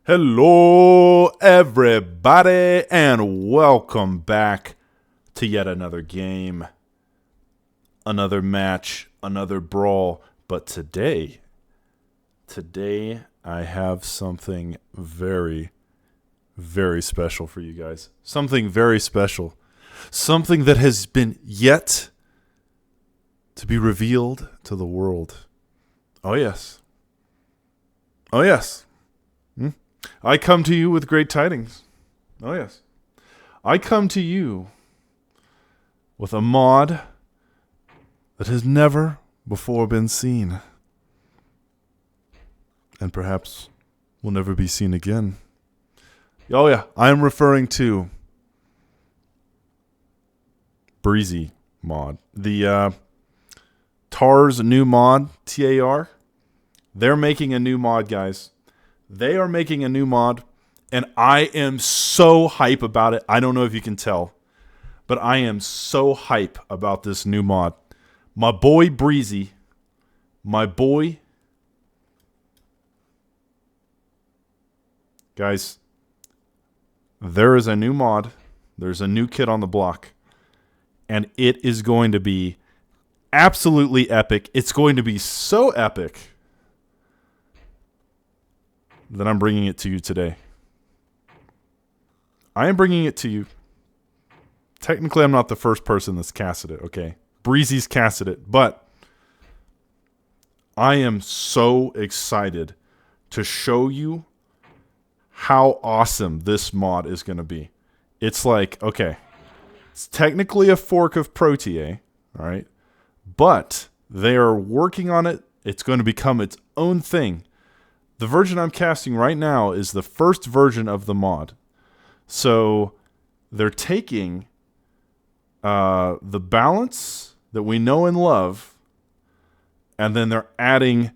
Hello, everybody, and welcome back to yet another game, another match, another brawl. But today I have something very, very special for you guys. Something very special. Something that has been yet to be revealed to the world. Oh, yes. Oh, yes. I come to you with great tidings. Oh, yes. I come to you with a mod that has never before been seen. And perhaps will never be seen again. Oh, yeah. I am referring to Breezy Mod. The TAR's new mod, TAR. They're making a new mod, guys. They are making a new mod, and I am so hype about it. I don't know if you can tell, but I am so hype about this new mod. My boy Breezy, guys, there is a new mod. There's a new kid on the block, and it is going to be absolutely epic. It's going to be so epic that I'm bringing it to you today. I am bringing it to you. Technically, I'm not the first person that's casted it, okay? Breezy's casted it, but I am so excited to show you how awesome this mod is going to be. It's like, okay, it's technically a fork of Protea, all right? But they are working on it. It's going to become its own thing. The version I'm casting right now is the first version of the mod. So they're taking the balance that we know and love, and then they're adding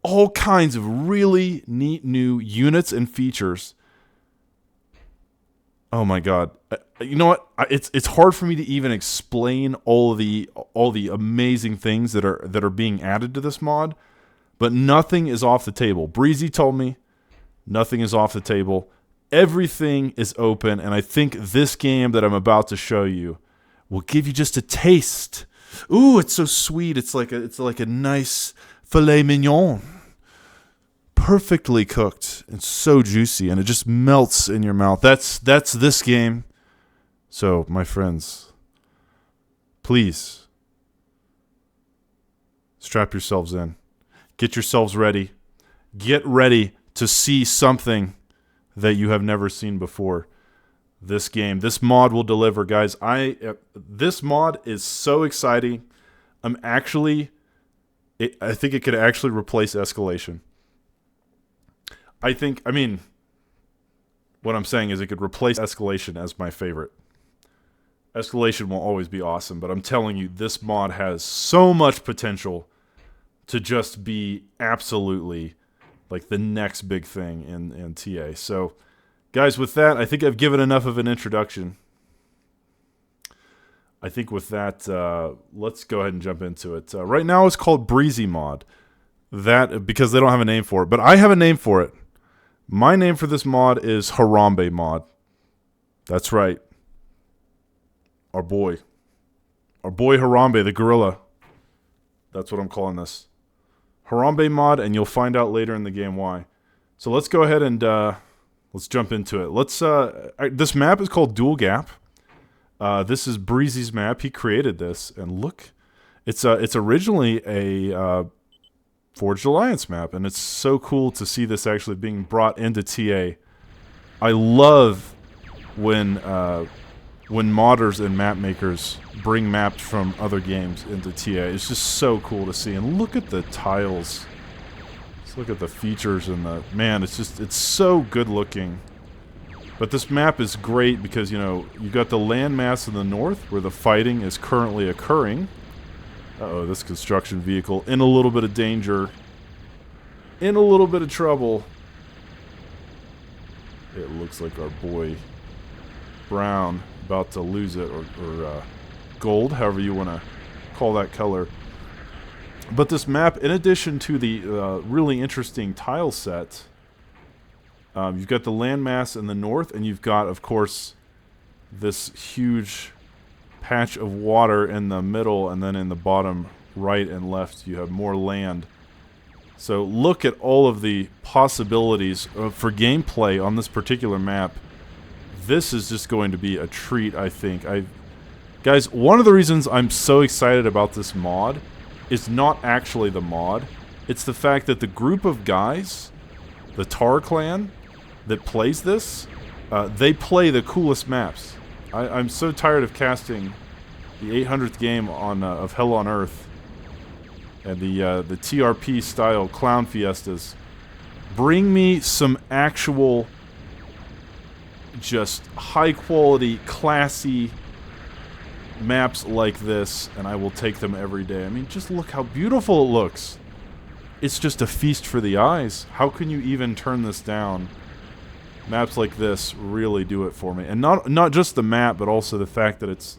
all kinds of really neat new units and features. Oh my god. You know what? It's hard for me to even explain all the amazing things that are being added to this mod. But nothing is off the table. Breezy told me nothing is off the table. Everything is open, and I think this game that I'm about to show you will give you just a taste. Ooh, it's so sweet. It's like a nice filet mignon. Perfectly cooked and so juicy, and it just melts in your mouth. That's this game. So, my friends, please strap yourselves in. Get yourselves ready. Get ready to see something that you have never seen before. This game, this mod will deliver, guys. This mod is so exciting. I think it could actually replace Escalation. What I'm saying is it could replace Escalation as my favorite. Escalation will always be awesome, but I'm telling you, this mod has so much potential to just be absolutely like the next big thing in TA. So, guys, with that, I think I've given enough of an introduction. I think with that, let's go ahead and jump into it. Right now, it's called Breezy Mod. That because they don't have a name for it, but I have a name for it. My name for this mod is Harambe Mod. That's right. Our boy Harambe, the gorilla. That's what I'm calling this. Harambe mod, and you'll find out later in the game why. So let's go ahead and let's jump into it. This map is called Dual Gap. This is Breezy's map. He created this, and look, it's originally a Forged Alliance map, and it's so cool to see this actually being brought into TA. I love when modders and map makers bring maps from other games into TA. It's just so cool to see. And look at the tiles. Let's look at the features and it's so good looking. But this map is great because, you know, you got the landmass in the north where the fighting is currently occurring. Uh-oh, this construction vehicle in a little bit of danger. In a little bit of trouble. It looks like our boy Brown about to lose it, or gold, however you want to call that color. But this map, in addition to the really interesting tile set, You've got the landmass in the north, and you've got, of course, this huge patch of water in the middle, and then in the bottom right and left you have more land. So look at all of the possibilities for gameplay on this particular map. This is just going to be a treat, I think. Guys, one of the reasons I'm so excited about this mod is not actually the mod. It's the fact that the group of guys, the Tar Clan, that plays this, they play the coolest maps. I'm so tired of casting the 800th game on of Hell on Earth and the TRP style clown fiestas. Bring me some actual, just high quality, classy maps like this, and I will take them every day. I mean, just look how beautiful it looks. It's just a feast for the eyes. How can you even turn this down? Maps like this really do it for me, and not just the map, but also the fact that it's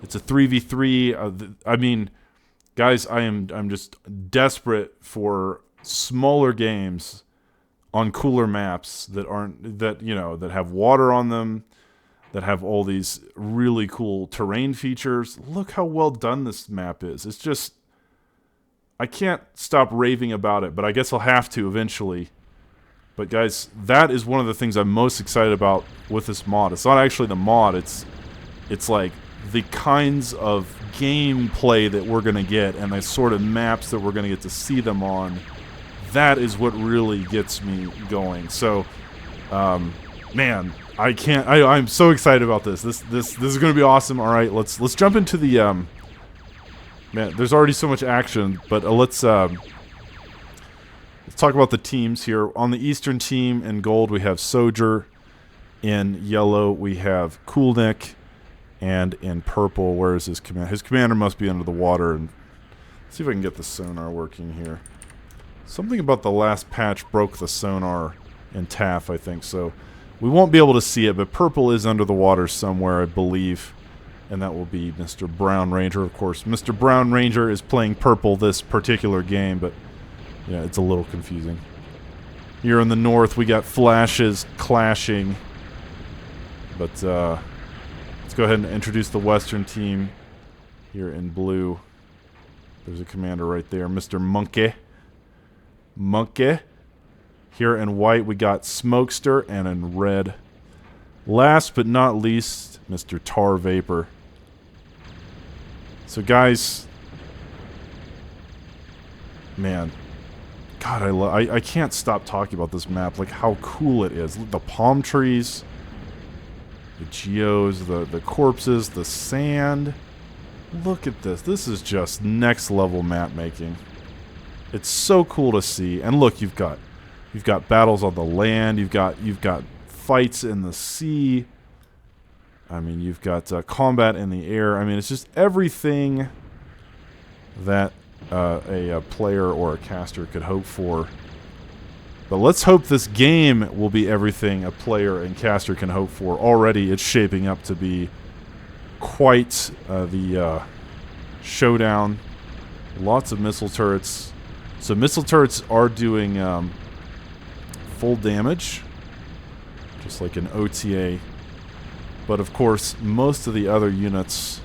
a 3v3. I mean, guys, I'm just desperate for smaller games on cooler maps that that have water on them, that have all these really cool terrain features. Look how well done this map is. It's just, I can't stop raving about it, but I guess I'll have to eventually. But guys, that is one of the things I'm most excited about with this mod. It's not actually the mod, it's like the kinds of gameplay that we're going to get and the sort of maps that we're going to get to see them on. That is what really gets me going. So, man, I'm so excited about this. This is going to be awesome. All right, let's jump into the man, there's already so much action, but let's talk about the teams here. On the Eastern team in gold, we have Soldier. In yellow, we have Coolnick. And in purple, where is his commander? His commander must be under the water. And let's see if I can get the sonar working here. Something about the last patch broke the sonar in TAF, I think. So we won't be able to see it, but purple is under the water somewhere, I believe. And that will be Mr. Brown Ranger, of course. Mr. Brown Ranger is playing purple this particular game, but yeah, it's a little confusing. Here in the north, we got flashes clashing. But, let's go ahead and introduce the Western team here in blue. There's a commander right there, Mr. Monkey. Monkey. Here in white, we got Smokester, and in red, last but not least, Mr. Tar Vapor. So, guys, man, God, I can't stop talking about this map. Like how cool it is. The palm trees. The geos, the corpses, the sand. Look at this. This is just next level map making. It's so cool to see. And look, you've got battles on the land. You've got fights in the sea. I mean, you've got combat in the air. I mean, it's just everything that a player or a caster could hope for. But let's hope this game will be everything a player and caster can hope for. Already, it's shaping up to be quite the showdown. Lots of missile turrets. So missile turrets are doing full damage, just like an OTA. But of course, most of the other units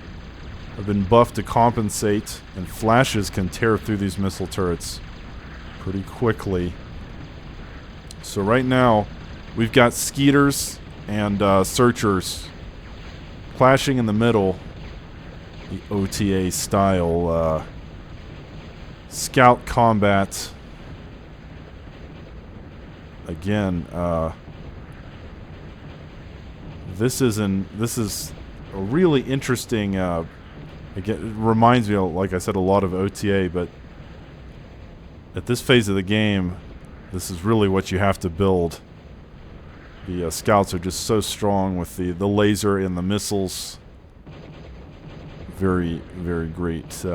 have been buffed to compensate, and flashes can tear through these missile turrets pretty quickly. So right now, we've got Skeeters and Searchers clashing in the middle. The OTA style scout combat. Again, this is a really interesting. Again, it reminds me, like I said, a lot of OTA, but at this phase of the game, this is really what you have to build. The scouts are just so strong with the laser and the missiles. Very, very great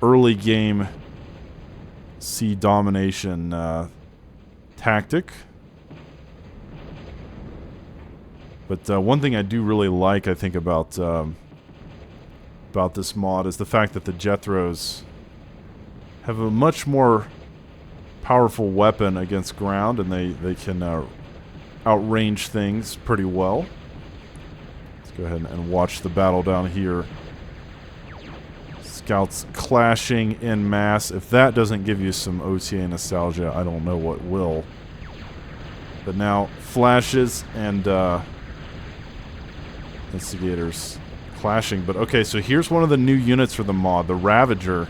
early game sea domination tactic. But one thing I do really like, I think, about this mod is the fact that the Jethros have a much more powerful weapon against ground, and they can outrange things pretty well. Let's go ahead and watch the battle down here. Scouts clashing en masse. If that doesn't give you some OTA nostalgia, I don't know what will. But now, flashes and instigators clashing. But okay, so here's one of the new units for the mod, the Ravager.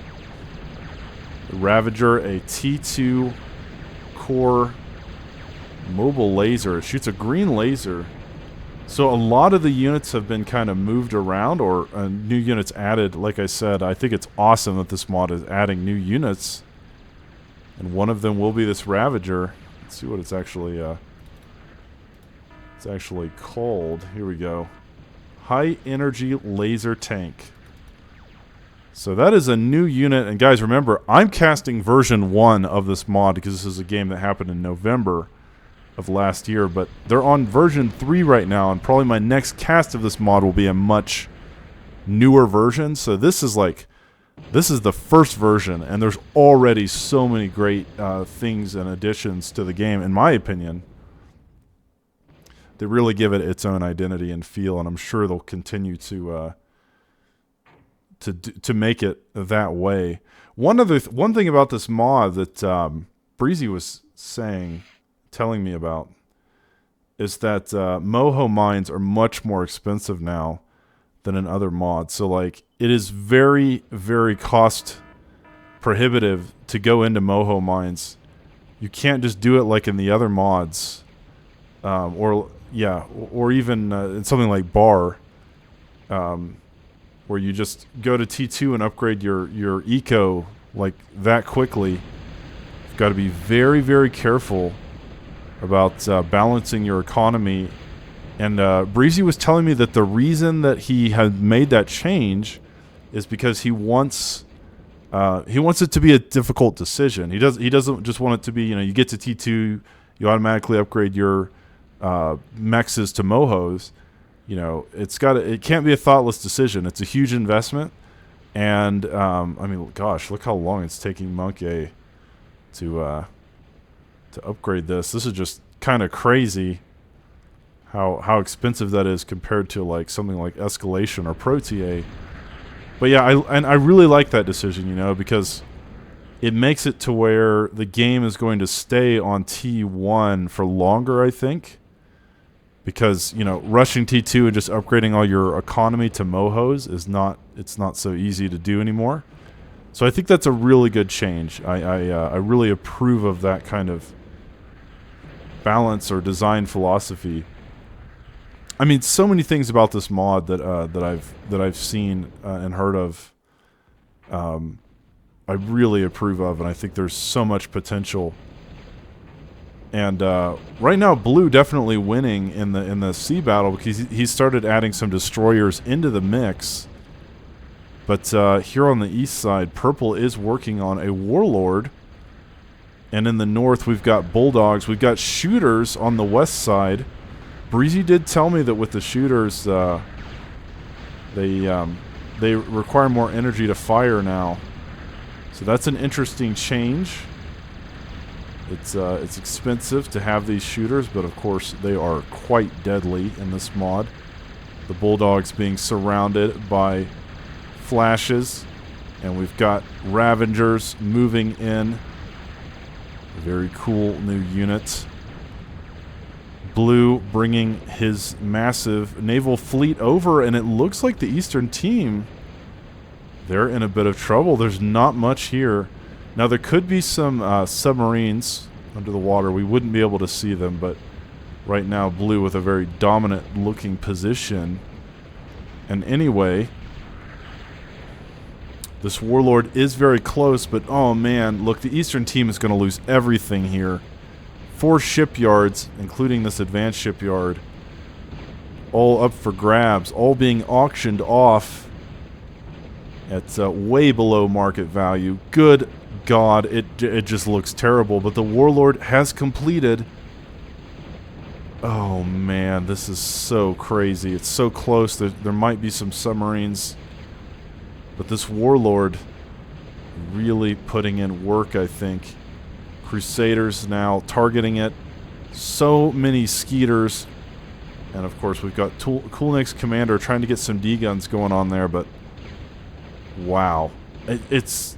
The Ravager, a T2 core mobile laser. It shoots a green laser. So a lot of the units have been kind of moved around, or new units added. Like I said, I think it's awesome that this mod is adding new units. And one of them will be this Ravager. Let's see what it's actually called. Here we go. High Energy Laser Tank. So that is a new unit. And guys, remember, I'm casting version 1 of this mod because this is a game that happened in November of last year, but they're on version 3 right now, and probably my next cast of this mod will be a much newer version. So this is the first version, and there's already so many great things and additions to the game, in my opinion. They really give it its own identity and feel, and I'm sure they'll continue to make it that way. One thing about this mod that Breezy was telling me about is that Moho mines are much more expensive now than in other mods. So like, it is very, very cost prohibitive to go into Moho mines. You can't just do it like in the other mods, or even in something like Bar, where you just go to T2 and upgrade your eco like that quickly. You've got to be very, very careful about balancing your economy. And Breezy was telling me that the reason that he had made that change is because he wants it to be a difficult decision. He doesn't just want it to be, you get to T2, you automatically upgrade your mexes to Mohos. It can't be a thoughtless decision. It's a huge investment. And I mean, gosh, look how long it's taking Monkey to upgrade this. This is just kind of crazy how expensive that is compared to like something like Escalation or Protea. But yeah, I really like that decision, because it makes it to where the game is going to stay on T1 for longer, I think. Because, rushing T2 and just upgrading all your economy to Mohos it's not so easy to do anymore. So I think that's a really good change. I really approve of that kind of balance or design philosophy. I mean, so many things about this mod that I've seen and heard of, I really approve of, and I think there's so much potential. And right now, Blue definitely winning in the sea battle because he started adding some destroyers into the mix. But here on the east side, Purple is working on a Warlord. And in the north, we've got Bulldogs. We've got Shooters on the west side. Breezy did tell me that with the Shooters, they require more energy to fire now. So that's an interesting change. It's expensive to have these Shooters, but of course they are quite deadly in this mod. The Bulldogs being surrounded by flashes, and we've got Ravagers moving in. A very cool new unit. Blue bringing his massive naval fleet over, and it looks like the Eastern team, they're in a bit of trouble. There's not much here. Now, there could be some submarines under the water. We wouldn't be able to see them, but right now, Blue with a very dominant-looking position. And anyway, this Warlord is very close, but oh man, look, the Eastern team is going to lose everything here. 4 shipyards, including this advanced shipyard, all up for grabs, all being auctioned off at way below market value. Good God, it just looks terrible, but the Warlord has completed. Oh man, this is so crazy. It's so close. There might be some submarines, but this Warlord really putting in work, I think. Crusaders now targeting it. So many Skeeters. And of course we've got Coolnick's commander trying to get some D-guns going on there, but wow. It's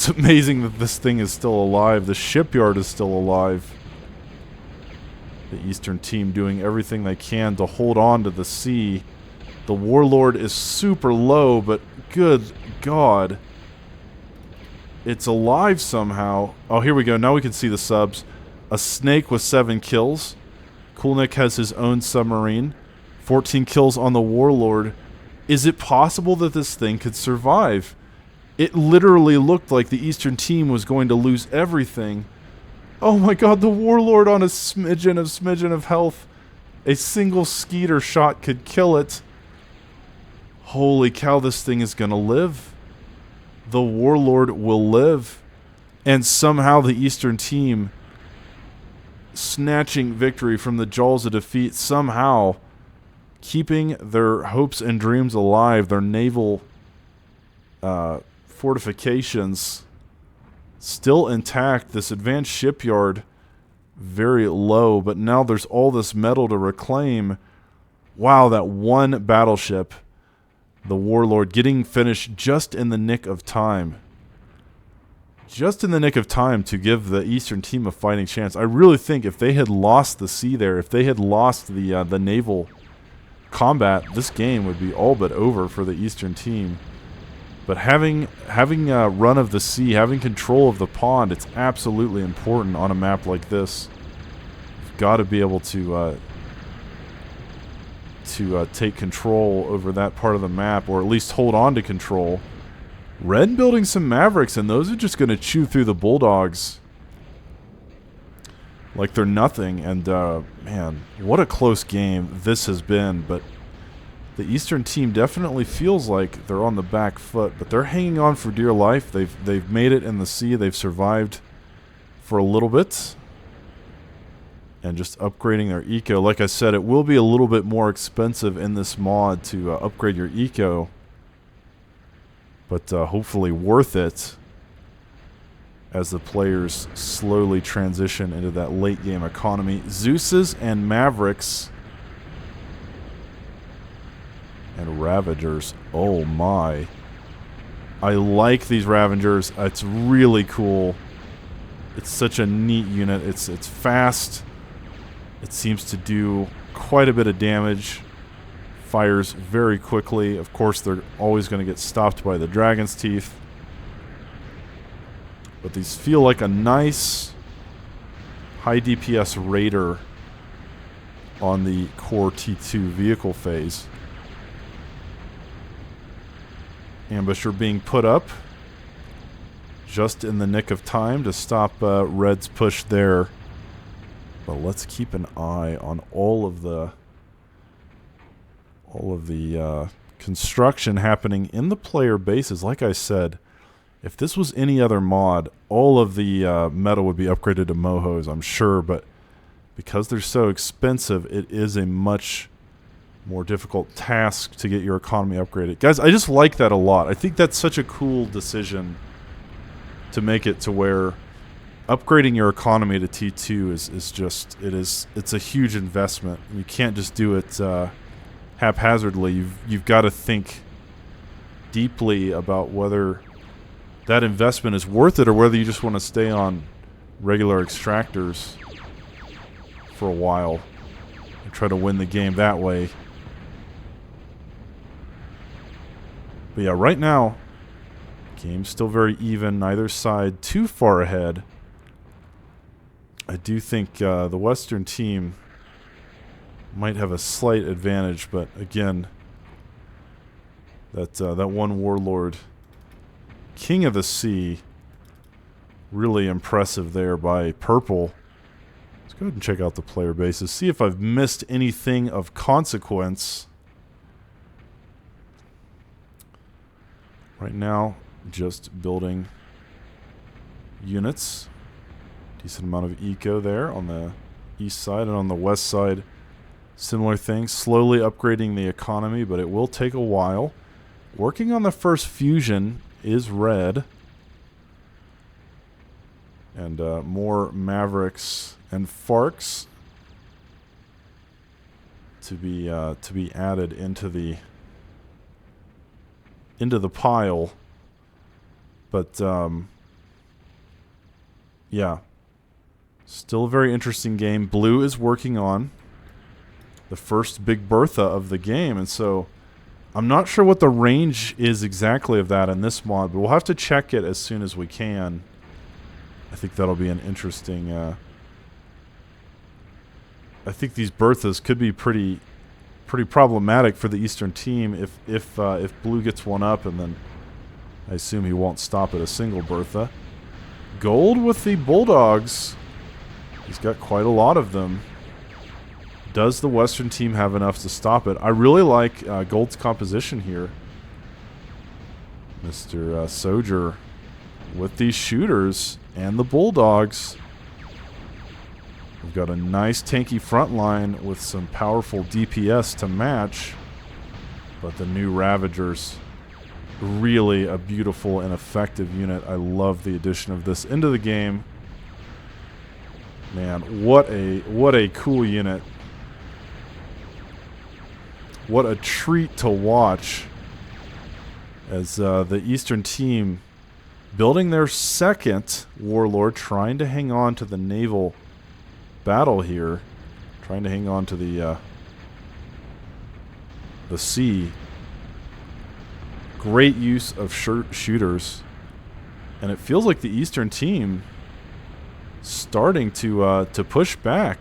amazing that this thing is still alive. The shipyard is still alive. The Eastern team doing everything they can to hold on to the sea. The Warlord is super low, but good God. It's alive somehow. Oh, here we go. Now we can see the subs. A Snake with 7 kills. Coolnick has his own submarine. 14 kills on the Warlord. Is it possible that this thing could survive? It literally looked like the Eastern team was going to lose everything. Oh my God, the Warlord on a smidgen of health. A single Skeeter shot could kill it. Holy cow, this thing is going to live. The Warlord will live. And somehow the Eastern team snatching victory from the jaws of defeat, somehow keeping their hopes and dreams alive, their naval fortifications still intact, this advanced shipyard very low, but now there's all this metal to reclaim. Wow, that one battleship, the Warlord, getting finished just in the nick of time. Just in the nick of time to give the Eastern team a fighting chance. I really think if they had lost the sea there, if they had lost the naval combat, this game would be all but over for the Eastern team. But having a run of the sea, having control of the pond, it's absolutely important on a map like this. You've got to be able to take control over that part of the map, or at least hold on to control. Red building some Mavericks, and those are just going to chew through the Bulldogs like they're nothing. And man, what a close game this has been. But the Eastern team definitely feels like they're on the back foot, but they're hanging on for dear life. They've made it in the sea. They've survived for a little bit. And just upgrading their eco. Like I said, it will be a little bit more expensive in this mod to upgrade your eco. But hopefully worth it as the players slowly transition into that late game economy. Zeus's and Mavericks and Ravagers. Oh my. I like these Ravagers. It's really cool. It's such a neat unit. It's fast. It seems to do quite a bit of damage. Fires very quickly. Of course, they're always going to get stopped by the Dragon's Teeth. But these feel like a nice high DPS raider on the core T2 vehicle phase. Ambusher being put up just in the nick of time to stop Red's push there. But let's keep an eye on all of the construction happening in the player bases. Like I said, if this was any other mod, all of the metal would be upgraded to Mohos, I'm sure. But because they're so expensive, it is a much more difficult task to get your economy upgraded. Guys, I just like that a lot. I think that's such a cool decision to make it to where upgrading your economy to T2 is just, it's a huge investment. You can't just do it haphazardly. You've got to think deeply about whether that investment is worth it or whether you just want to stay on regular extractors for a while and try to win the game that way. But yeah, right now, game's still very even. Neither side too far ahead. I do think the Western team might have a slight advantage, but again, that one Warlord, King of the Sea, really impressive there by Purple. Let's go ahead and check out the player bases, see if I've missed anything of consequence. Right now, just building units. Decent amount of eco there on the east side, and on the west side, similar thing. Slowly upgrading the economy, but it will take a while. Working on the first fusion is Red. And more Mavericks and Farks to be added into the pile. But yeah, still a very interesting game. Blue is working on the first Big Bertha of the game, and so I'm not sure what the range is exactly of that in this mod, but we'll have to check it as soon as we can. I think that'll be an interesting. I think these Berthas could be pretty problematic for the Eastern team if Blue gets one up, and then I assume he won't stop at a single Bertha. Gold with the Bulldogs. He's got quite a lot of them. Does the Western team have enough to stop it? I really like Gold's composition here. Mr. Sojer with these shooters and the Bulldogs. We've got a nice tanky front line with some powerful DPS to match. But the new Ravagers, really a beautiful and effective unit. I love the addition of this into the game. Man, what a cool unit. What a treat to watch as the Eastern team building their second Warlord, trying to hang on to the naval battle here, trying to hang on to the sea. Great use of shooters, and it feels like the Eastern team starting to push back.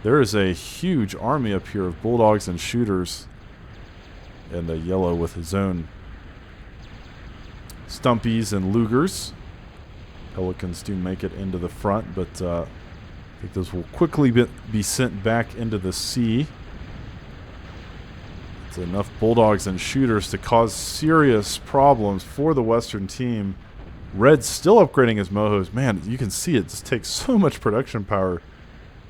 There is a huge army up here of Bulldogs and shooters, and a yellow with his own Stumpies and Lugers. Pelicans do make it into the front, but I think those will quickly be sent back into the sea. It's enough Bulldogs and shooters to cause serious problems for the Western team. Red's still upgrading his Mohos. Man, you can see it just takes so much production power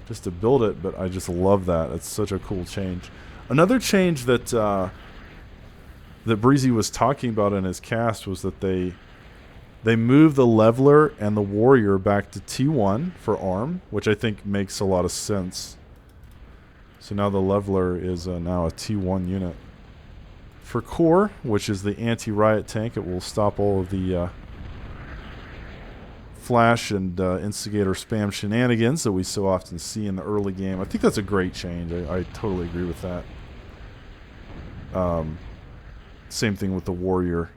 just to build it, but I just love that. It's such a cool change. Another change that that Breezy was talking about in his cast was that they moved the Leveler and the Warrior back to T1 for ARM, which I think makes a lot of sense. So now the Leveler is now a T1 unit. For Core, which is the anti-riot tank, it will stop all of the flash and instigator spam shenanigans that we so often see in the early game. I think that's a great change. I totally agree with that. Same thing with the Warrior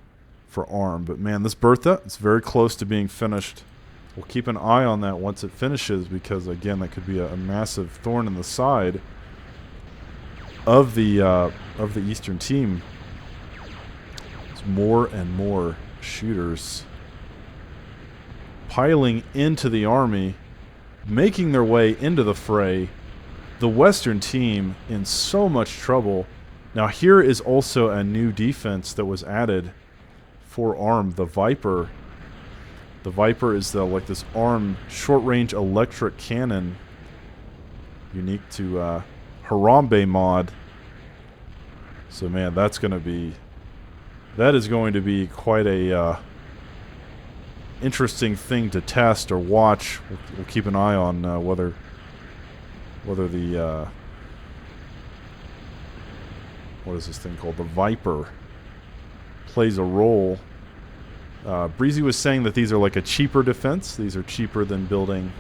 for ARM. But man, this Bertha, it's very close to being finished. We'll keep an eye on that once it finishes, because again, that could be a massive thorn in the side of the Eastern team. It's more and more shooters piling into the army, making their way into the fray. The Western team in so much trouble. Now here is also a new defense that was added for ARM, the Viper. The Viper is like this ARM short-range electric cannon, unique to Harambe mod. So man, that is going to be quite a interesting thing to test or watch. We'll keep an eye on whether the what is this thing called? The Viper plays a role. Breezy was saying that these are like a cheaper defense. These are cheaper than building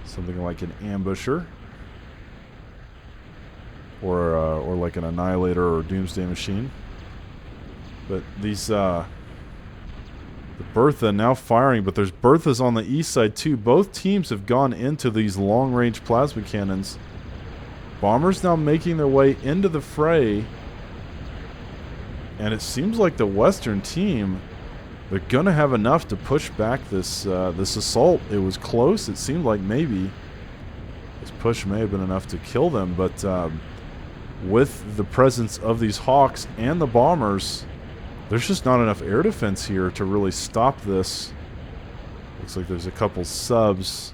something like an ambusher or like an Annihilator or Doomsday Machine. But these the Bertha now firing, but there's Berthas on the east side too. Both teams have gone into these long-range plasma cannons. Bombers now making their way into the fray. And it seems like the Western team, they're going to have enough to push back this assault. It was close. It seemed like maybe this push may have been enough to kill them. But with the presence of these Hawks and the bombers, there's just not enough air defense here to really stop this. Looks like there's a couple subs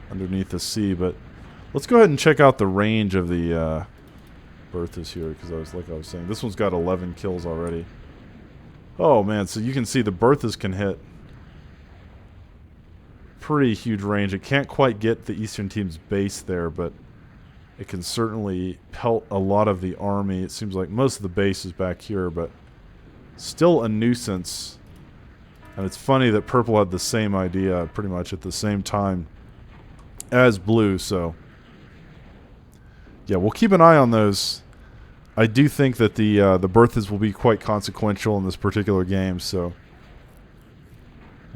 underneath the sea, but let's go ahead and check out the range of the Berthas here, because I was saying, this one's got 11 kills already. Oh man, so you can see the Berthas can hit pretty huge range. It can't quite get the Eastern team's base there, but it can certainly pelt a lot of the army. It seems like most of the base is back here, but still a nuisance. And it's funny that purple had the same idea pretty much at the same time as blue, so yeah, we'll keep an eye on those. I do think that the berthas will be quite consequential in this particular game, so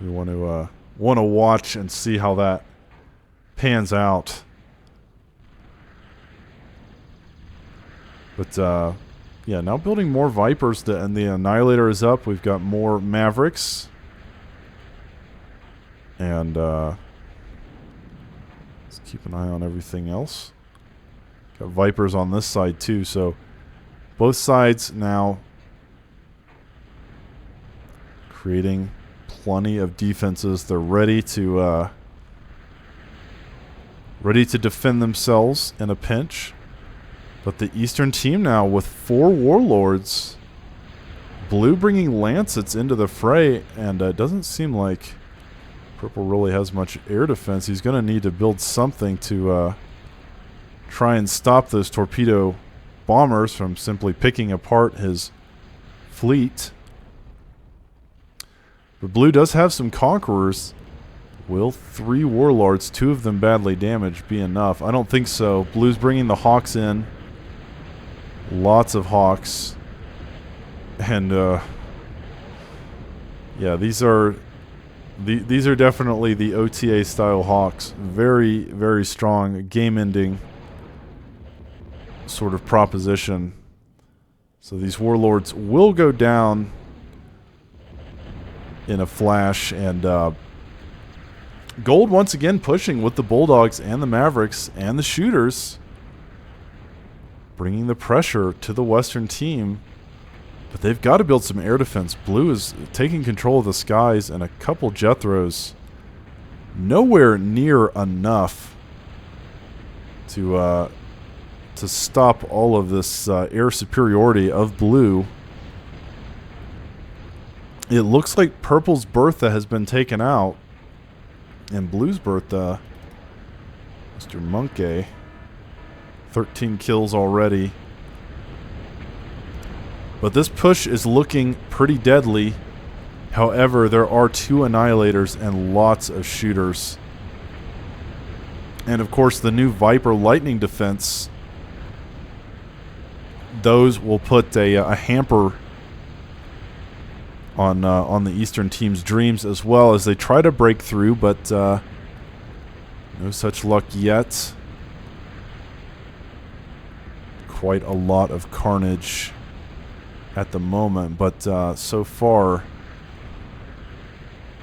we want to watch and see how that pans out. But yeah, now building more Vipers, and the Annihilator is up. We've got more Mavericks, and let's keep an eye on everything else. Got Vipers on this side too, so both sides now creating plenty of defenses. They're ready to defend themselves in a pinch. But the Eastern team now with 4 Warlords, blue bringing Lancets into the fray, and it doesn't seem like purple really has much air defense. He's going to need to build something to try and stop those torpedo bombers from simply picking apart his fleet. But blue does have some Conquerors. Will 3 Warlords, 2 of them badly damaged, be enough? I don't think so. Blue's bringing the Hawks in. Lots of Hawks. And yeah, these are definitely the OTA style Hawks. Very, very strong, game ending sort of proposition. So these Warlords will go down in a flash, and gold once again pushing with the Bulldogs and the Mavericks and the Shooters, bringing the pressure to the Western team. But they've got to build some air defense. Blue is taking control of the skies, and a couple Jethros. Nowhere near enough to stop all of this air superiority of blue. It looks like purple's Bertha has been taken out, and blue's Bertha, Mr. Monkey, 13 kills already. But this push is looking pretty deadly. However, there are 2 Annihilators and lots of Shooters. And of course, the new Viper Lightning defense, those will put a hamper on the Eastern team's dreams, as well as they try to break through, but no such luck yet. Quite a lot of carnage at the moment, but so far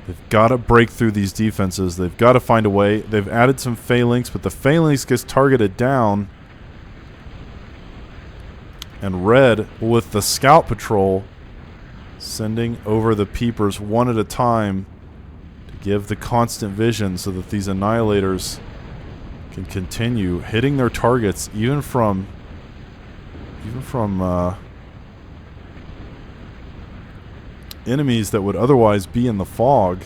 they've got to break through these defenses. They've got to find a way. They've added some Phalanx, but the Phalanx gets targeted down. And red, with the Scout Patrol, sending over the Peepers one at a time to give the constant vision so that these Annihilators can continue hitting their targets even from enemies that would otherwise be in the fog.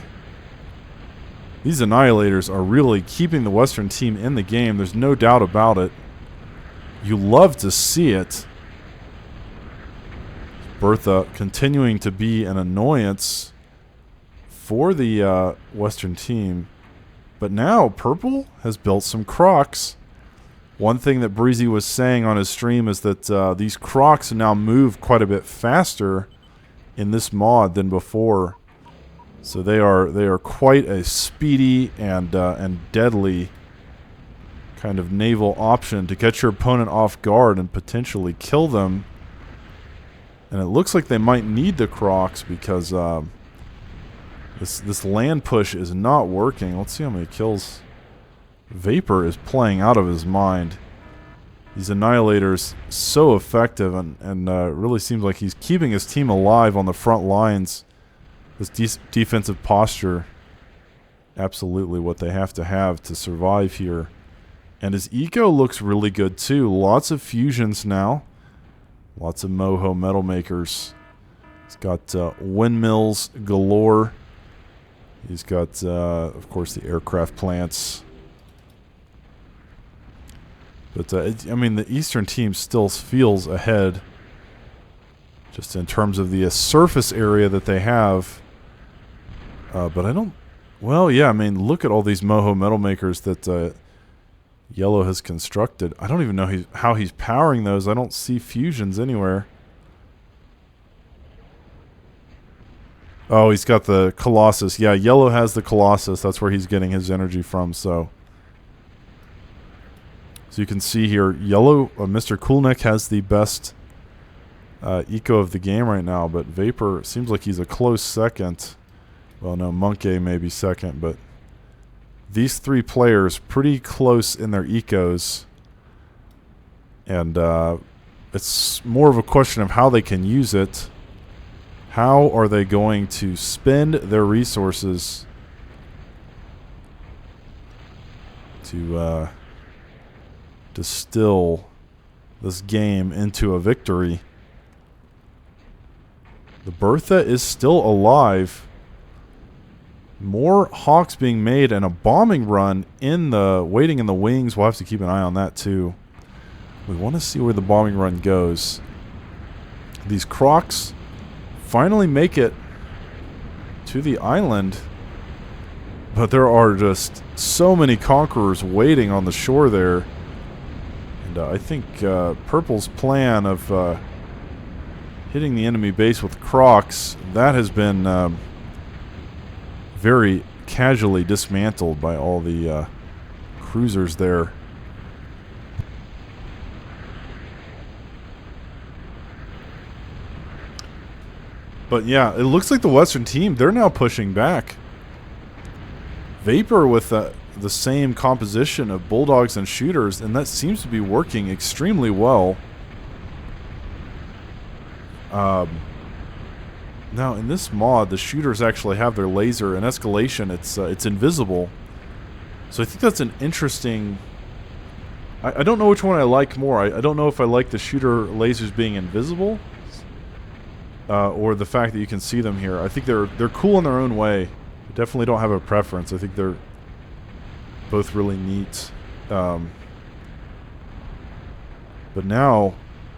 These Annihilators are really keeping the Western team in the game. There's no doubt about it. You love to see it. Bertha continuing to be an annoyance for the Western team. But now purple has built some Crocs. One thing that Breezy was saying on his stream is that these Crocs now move quite a bit faster in this mod than before. So they are quite a speedy and deadly kind of naval option to catch your opponent off guard and potentially kill them. And it looks like they might need the Crocs because this land push is not working. Let's see how many kills. Vapor is playing out of his mind. These Annihilators so effective, and really seems like he's keeping his team alive on the front lines. This defensive posture, absolutely what they have to survive here. And his eco looks really good too. Lots of fusions now. Lots of Moho metal makers. He's got windmills galore. He's got, of course, the aircraft plants. But, I mean, the Eastern team still feels ahead. Just in terms of the surface area that they have. But I don't... Well, yeah, I mean, look at all these Moho metal makers that Yellow has constructed. I don't even know how he's powering those. I don't see fusions anywhere. Oh, he's got the Colossus. Yeah, Yellow has the Colossus. That's where he's getting his energy from, so you can see here, Yellow, Mr. Coolneck has the best eco of the game right now, but Vapor seems like he's a close second. Well, no, Monkey may be second, but these three players pretty close in their ecos. And it's more of a question of how they can use it. How are they going to spend their resources to distill this game into a victory? The Bertha is still alive. More Hawks being made and a bombing run waiting in the wings. We'll have to keep an eye on that too. We want to see where the bombing run goes. These Crocs finally make it to the island, but there are just so many Conquerors waiting on the shore there. And I think Purple's plan of hitting the enemy base with Crocs, that has been very casually dismantled by all the cruisers there. But yeah, it looks like the Western team, they're now pushing back. Vapor with the same composition of Bulldogs and Shooters, and that seems to be working extremely well. Now, in this mod, the Shooters actually have their laser and escalation. It's invisible. So I think that's an interesting... I don't know which one I like more. I don't know if I like the Shooter lasers being invisible or the fact that you can see them here. I think they're cool in their own way. I definitely don't have a preference. I think they're both really neat. But now,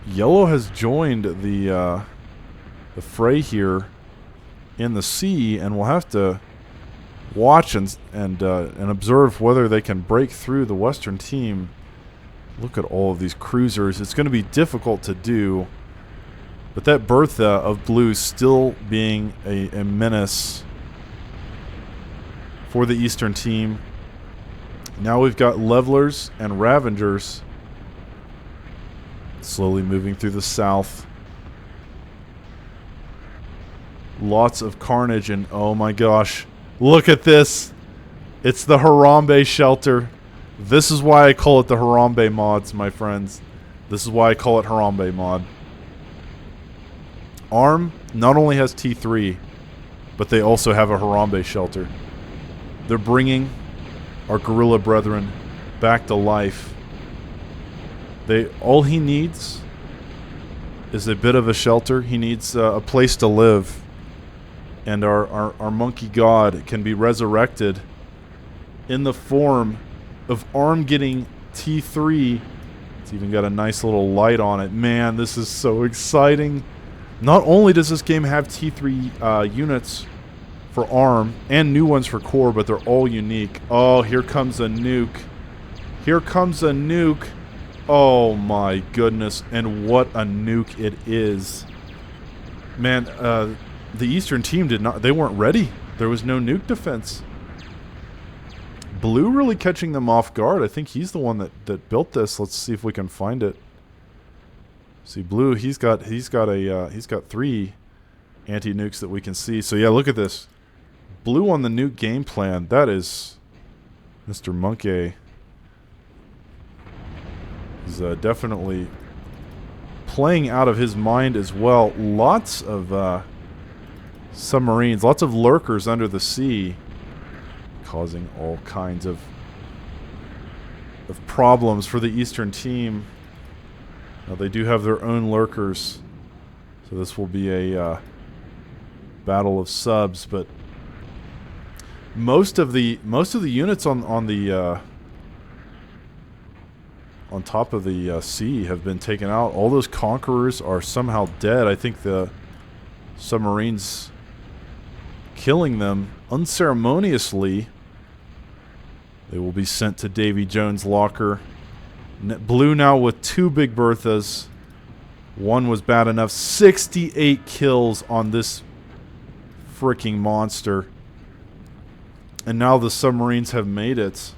Yellow has joined the fray here in the sea, and we'll have to watch and observe whether they can break through the Western team. Look at all of these cruisers. It's going to be difficult to do, but that Bertha of blue still being a menace for the Eastern team. Now we've got Levelers and Ravengers slowly moving through the south. Lots of carnage, and oh my gosh, look at this. It's the Harambe shelter. This is why I call it the Harambe mods, my friends. This is why I call it Harambe mod. ARM not only has T3, but they also have a Harambe shelter. They're bringing our guerrilla brethren back to life. All he needs is a bit of a shelter. He needs a place to live. And our monkey god can be resurrected in the form of ARM getting T3. It's even got a nice little light on it. Man, this is so exciting. Not only does this game have T3 units for ARM and new ones for core, but they're all unique. Oh, here comes a nuke. Here comes a nuke. Oh my goodness, and what a nuke it is. Man, the Eastern team they weren't ready. There was no nuke defense. Blue really catching them off guard. I think he's the one that built this. Let's see if we can find it. See, Blue, he's got 3 anti-nukes that we can see. So yeah, look at this. Blue on the nuke game plan. That is Mr. Monkey. He's definitely playing out of his mind as well. Lots of submarines, lots of lurkers under the sea, causing all kinds of problems for the Eastern team. Now they do have their own lurkers, so this will be a battle of subs, but Most of the units on top of the sea have been taken out. All those conquerors are somehow dead. I think the submarines killing them unceremoniously. They will be sent to Davy Jones' locker. Blue now with 2 Big Berthas. One was bad enough. 68 kills on this freaking monster. And now the submarines have made it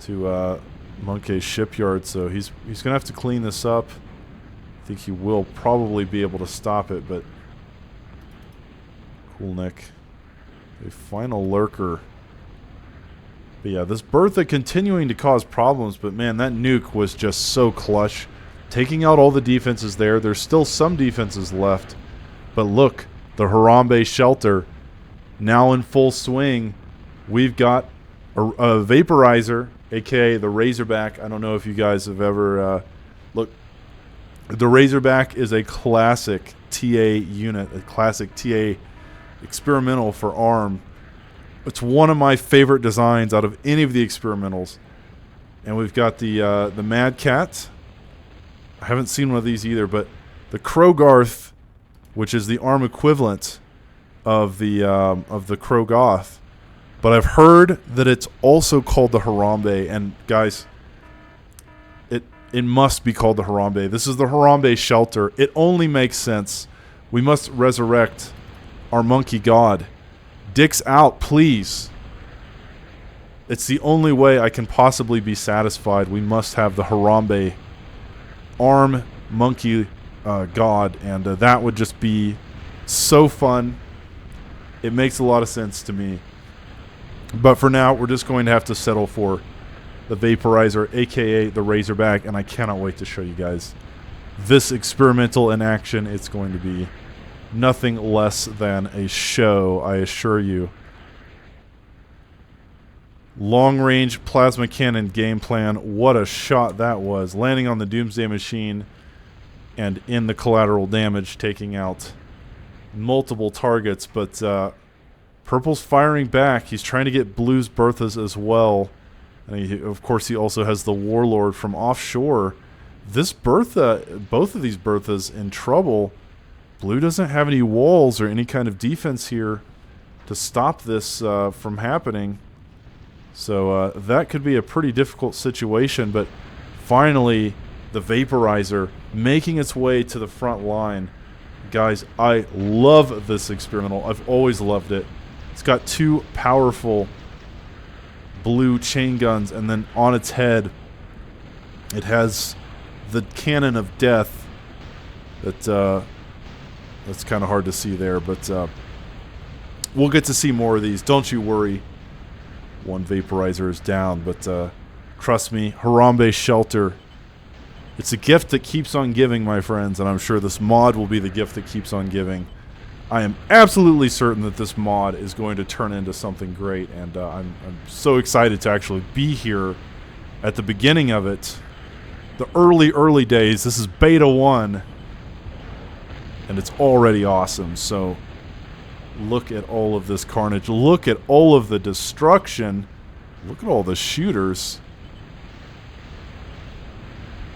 to Monkey's shipyard, so he's gonna have to clean this up. I think he will probably be able to stop it, but cool, Nick. A final lurker. But yeah, this Bertha continuing to cause problems, but man, that nuke was just so clutch. Taking out all the defenses there. There's still some defenses left, but look, the Harambe shelter now in full swing. We've got a vaporizer, aka the Razorback. I don't know if you guys have ever look. The Razorback is a classic TA unit, a classic TA experimental for ARM. It's one of my favorite designs out of any of the experimentals. And we've got the Mad Cat. I haven't seen one of these either, but the Krogarth, which is the ARM equivalent of the Krogoth. But I've heard that it's also called the Harambe, and guys, it must be called the Harambe. This is the Harambe shelter. It only makes sense. We must resurrect our monkey god. Dicks out, please. It's the only way I can possibly be satisfied. We must have the Harambe ARM monkey god, and that would just be so fun. It makes a lot of sense to me. But for now, we're just going to have to settle for the Vaporizer, aka the Razorback, and I cannot wait to show you guys this experimental in action. It's going to be nothing less than a show, I assure you. Long-range plasma cannon game plan. What a shot that was. Landing on the Doomsday Machine and in the collateral damage, taking out multiple targets. But Purple's firing back. He's trying to get Blue's Berthas as well. And of course, he also has the Warlord from offshore. This Bertha, both of these Berthas in trouble. Blue doesn't have any walls or any kind of defense here to stop this from happening. So that could be a pretty difficult situation, but finally the Vaporizer making its way to the front line. Guys, I love this experimental. I've always loved it. It's got 2 powerful blue chain guns, and then on its head it has the cannon of death. That's kind of hard to see there, but we'll get to see more of these. Don't you worry. One Vaporizer is down, but trust me, Harambe Shelter, it's a gift that keeps on giving, my friends, and I'm sure this mod will be the gift that keeps on giving. I am absolutely certain that this mod is going to turn into something great, and I'm so excited to actually be here at the beginning of it. The early days. This is Beta 1, and it's already awesome, so look at all of this carnage. Look at all of the destruction. Look at all the shooters.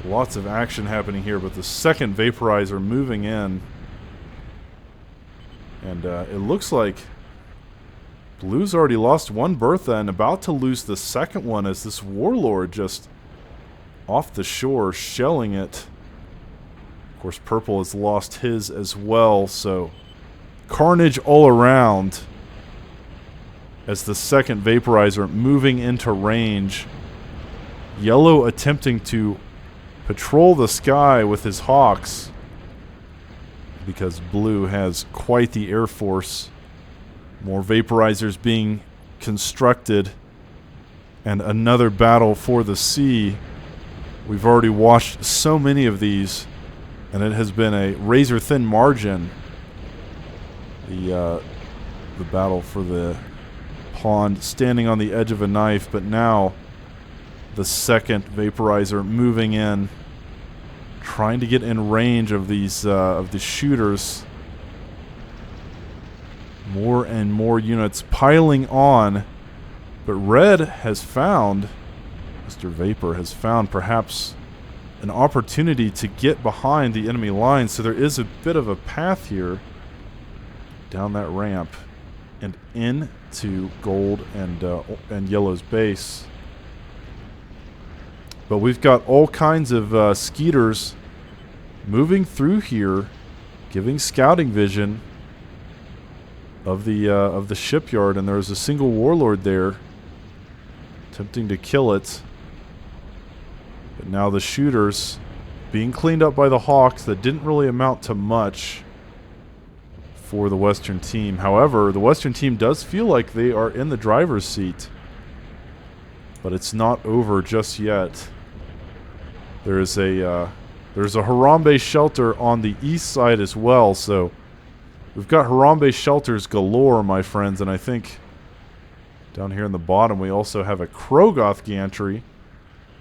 Lots of action happening here, but the second Vaporizer moving in. And it looks like Blue's already lost one Bertha and about to lose the second one as this Warlord just off the shore shelling it. Of course, Purple has lost his as well, so carnage all around as the second Vaporizer moving into range. Yellow attempting to patrol the sky with his Hawks because Blue has quite the air force. More Vaporizers being constructed and another battle for the sea. We've already watched so many of these and it has been a razor-thin margin. The battle for the pond standing on the edge of a knife, but now the second Vaporizer moving in, trying to get in range of these of the shooters. More and more units piling on. But Red has found, Mr. Vapor has found perhaps an opportunity to get behind the enemy line. So there is a bit of a path here down that ramp and into Gold and Yellow's base. But we've got all kinds of Skeeters moving through here, giving scouting vision of the shipyard, and there's a single warlord there attempting to kill it. But now the shooters being cleaned up by the Hawks. That didn't really amount to much for the Western team. However, the Western team does feel like they are in the driver's seat, but it's not over just yet. There's a Harambe shelter on the east side as well, so we've got Harambe shelters galore, my friends, and I think down here in the bottom we also have a Krogoth gantry,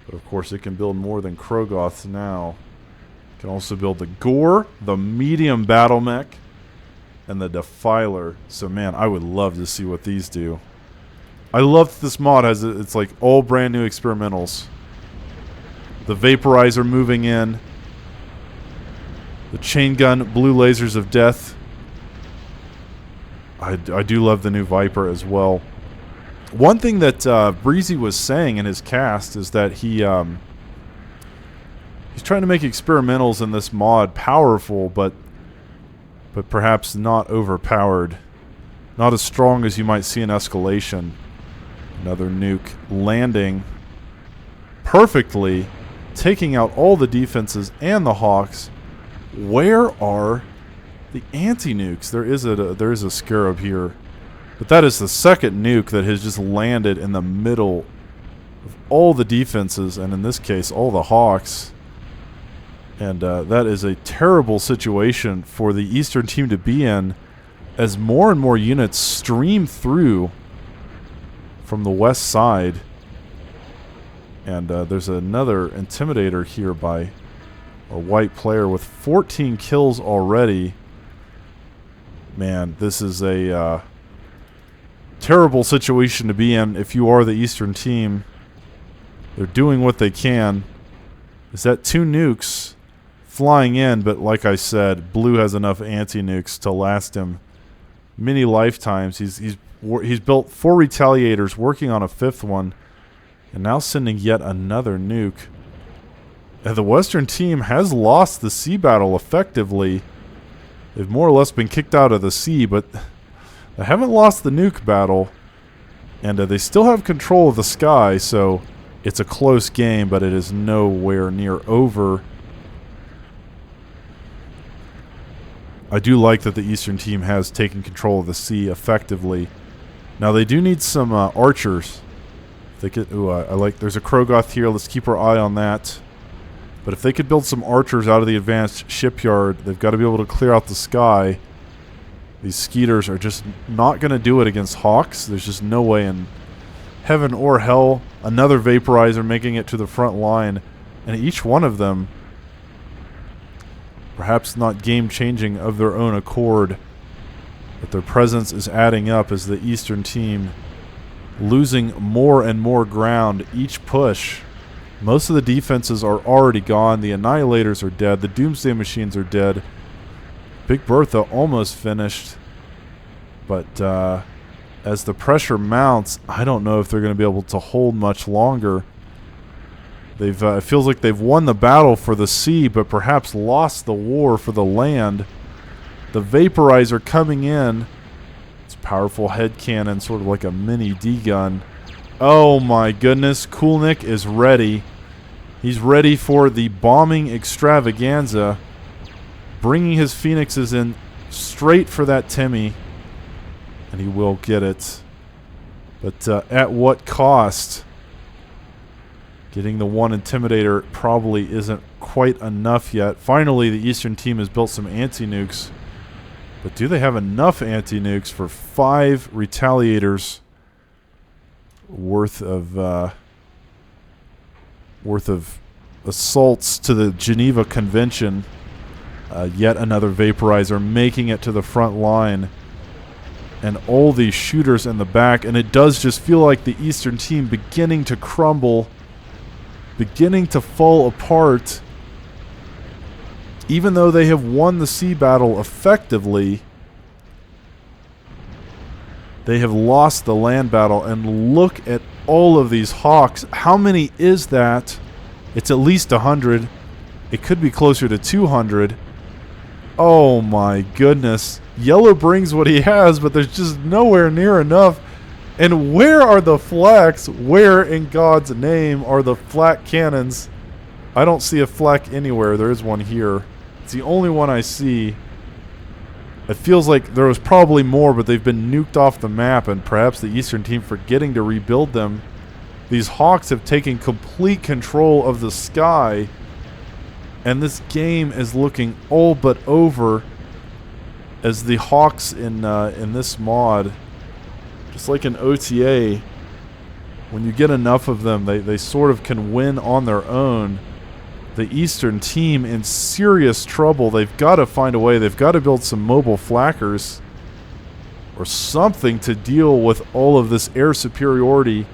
but of course it can build more than Krogoths now. It can also build the Gore, the medium battle mech, and the Defiler. So man, I would love to see what these do. I love that this mod has, it's like all brand new experimentals. The Vaporizer moving in. The chain gun, blue lasers of death. I do love the new Viper as well. One thing that Breezy was saying in his cast is that he's trying to make experimentals in this mod powerful, but perhaps not overpowered. Not as strong as you might see in Escalation. Another nuke landing perfectly, taking out all the defenses and the Hawks. Where are the anti-nukes? There is a Scarab here, but that is the second nuke that has just landed in the middle of all the defenses, and in this case, all the Hawks. And that is a terrible situation for the Eastern team to be in, as more and more units stream through from the west side. And there's another Intimidator here by a white player with 14 kills already. Man, this is a terrible situation to be in if you are the Eastern team. They're doing what they can. Is that 2 nukes flying in, but like I said, Blue has enough anti-nukes to last him many lifetimes. He's built 4 Retaliators, working on a 5th one, and now sending yet another nuke. And the Western team has lost the sea battle effectively. They've more or less been kicked out of the sea, but they haven't lost the nuke battle. And they still have control of the sky, so it's a close game, but it is nowhere near over. I do like that the Eastern team has taken control of the sea effectively. Now they do need some archers. They could, I like. There's a Krogoth here. Let's keep our eye on that. But if they could build some archers out of the advanced shipyard, they've got to be able to clear out the sky. These Skeeters are just not going to do it against Hawks. There's just no way in heaven or hell. Another Vaporizer making it to the front line, and each one of them, perhaps not game-changing of their own accord, but their presence is adding up as the Eastern team losing more and more ground each push. Most of the defenses are already gone. The Annihilators are dead. The Doomsday Machines are dead. Big Bertha almost finished. But as the pressure mounts, I don't know if they're going to be able to hold much longer. It feels like they've won the battle for the sea, but perhaps lost the war for the land. The Vaporizer coming in. It's powerful head cannon, sort of like a mini D-gun. Oh my goodness, Kulnik is ready. He's ready for the bombing extravaganza, bringing his Phoenixes in straight for that Timmy, and he will get it. But at what cost? Getting the one Intimidator probably isn't quite enough yet. Finally, the Eastern team has built some anti-nukes, but do they have enough anti-nukes for 5 Retaliators worth of assaults to the Geneva Convention? Yet another Vaporizer making it to the front line. and all these shooters in the back, and it does just feel like the Eastern team beginning to crumble, beginning to fall apart. Even though they have won the sea battle effectively, they have lost the land battle. And look at all of these Hawks. How many is that? It's at least 100. It could be closer to 200. Oh my goodness. Yellow brings what he has, but there's just nowhere near enough. And where are the flaks? Where in God's name are the flak cannons? I don't see a flak anywhere. There is one here. It's the only one I see. It feels like there was probably more, but they've been nuked off the map, and perhaps the Eastern team forgetting to rebuild them. These Hawks have taken complete control of the sky, and this game is looking all but over as the Hawks in this mod, just like an OTA, when you get enough of them, they sort of can win on their own. The Eastern team in serious trouble. They've got to find a way. They've got to build some mobile flakkers or something to deal with all of this air superiority.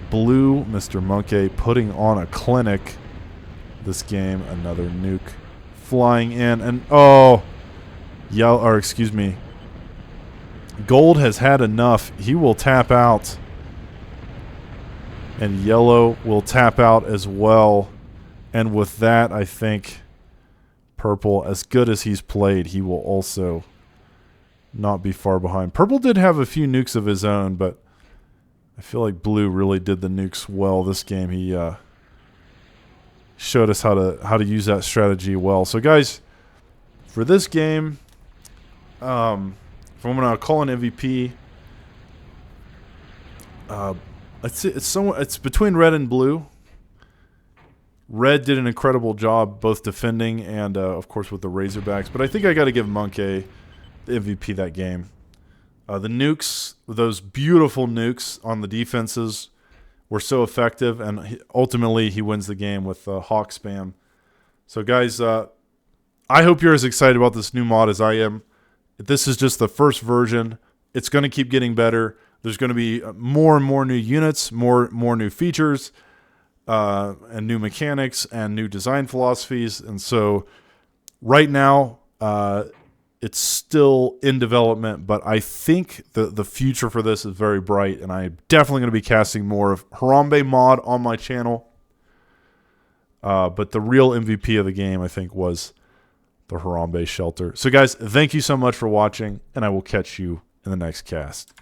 Blue, Mr. Monkey, putting on a clinic this game. Another nuke flying in, and oh, yellow, or excuse me, gold has had enough. He will tap out, and yellow will tap out as well. And with that, I think purple, as good as he's played, he will also not be far behind. Purple did have a few nukes of his own, but I feel like blue really did the nukes well this game. He showed us how to use that strategy well. So guys, for this game, if I'm gonna call an MVP, it's between red and blue. Red did an incredible job both defending and, of course, with the Razorbacks. But I think I got to give Monkey the MVP that game. The nukes, those beautiful nukes on the defenses, were so effective. And ultimately, he wins the game with Hawk Spam. So, guys, I hope you're as excited about this new mod as I am. This is just the first version. It's going to keep getting better. There's going to be more and more new units, more new features, and new mechanics and new design philosophies. And so right now it's still in development, but I think the future for this is very bright, and I'm definitely going to be casting more of Harambe mod on my channel. But the real MVP of the game, I think, was the Harambe shelter. So guys, thank you so much for watching, and I will catch you in the next cast.